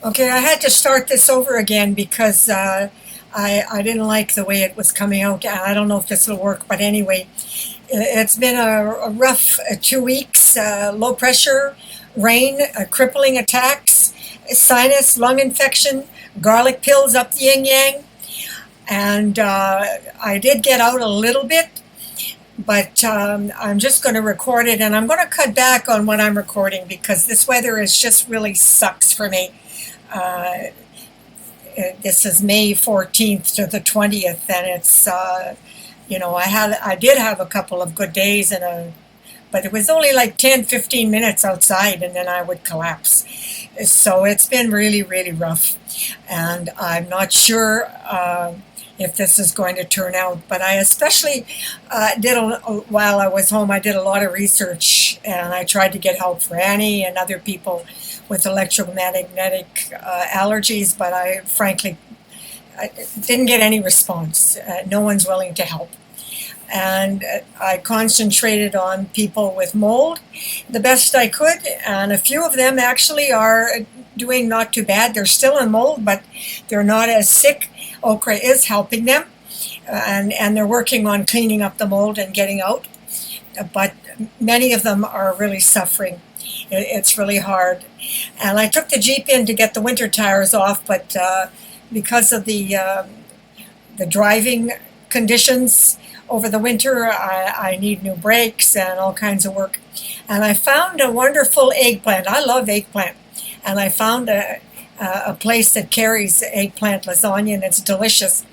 Okay, I had to start this over again because I didn't like the way it was coming out. I don't know if this will work, but anyway, it's been a rough 2 weeks. Low pressure, rain, crippling attacks, sinus, lung infection, garlic pills up the yin yang, and I did get out a little bit, but I'm just going to record it, and I'm going to cut back on what I'm recording because this weather is just really sucks for me. Uh, this is May 14th to the 20th, and it's I did have a couple of good days but it was only like 10, 15 minutes outside, and then I would collapse. So it's been really, really rough, and I'm not sure if this is going to turn out. But I especially while I was home, I did a lot of research, and I tried to get help for Annie and other people with electromagnetic allergies, but I didn't get any response. No one's willing to help. And I concentrated on people with mold the best I could, and a few of them actually are doing not too bad. They're still in mold, but they're not as sick. Okra is helping them, and they're working on cleaning up the mold and getting out. But many of them are really suffering. It's really hard. And I took the Jeep in to get the winter tires off, but because of the driving conditions over the winter, I need new brakes and all kinds of work. And I found a wonderful eggplant. I love eggplant. And I found a place that carries eggplant lasagna, and it's delicious.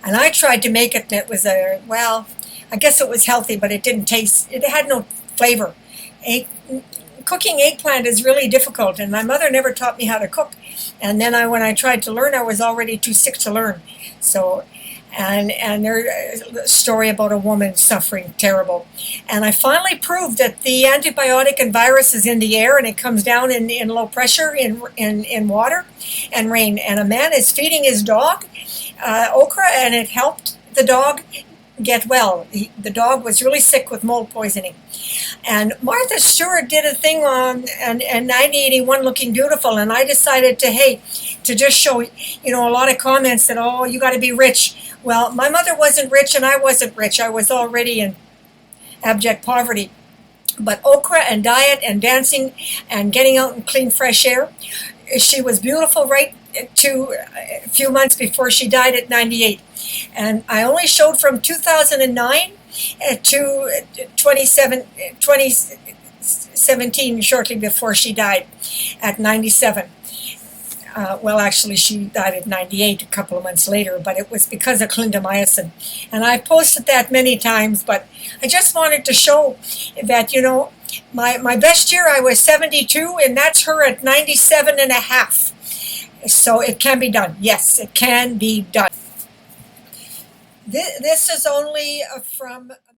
And I tried to make it. It was I guess it was healthy, but it didn't taste, it had no flavor. Egg, Cooking eggplant is really difficult, and my mother never taught me how to cook. And then when I tried to learn, I was already too sick to learn. So, and there's a story about a woman suffering terrible. And I finally proved that the antibiotic and virus is in the air, and it comes down in low pressure in water and rain. And a man is feeding his dog okra, and it helped the dog get well. The dog was really sick with mold poisoning. And Martha Stewart did a thing on and 9081 Looking Beautiful, and I decided to just show, a lot of comments that, oh, you got to be rich. Well, my mother wasn't rich, and I wasn't rich. I was already in abject poverty. But okra and diet and dancing and getting out and clean fresh air, she was beautiful right to a few months before she died at 98. And I only showed from 2009 to 2017, shortly before she died at 97. Actually, she died at 98 a couple of months later, but it was because of clindamycin. And I posted that many times, but I just wanted to show that, my best year I was 72, and that's her at 97 and a half. So it can be done. Yes, it can be done. This is only from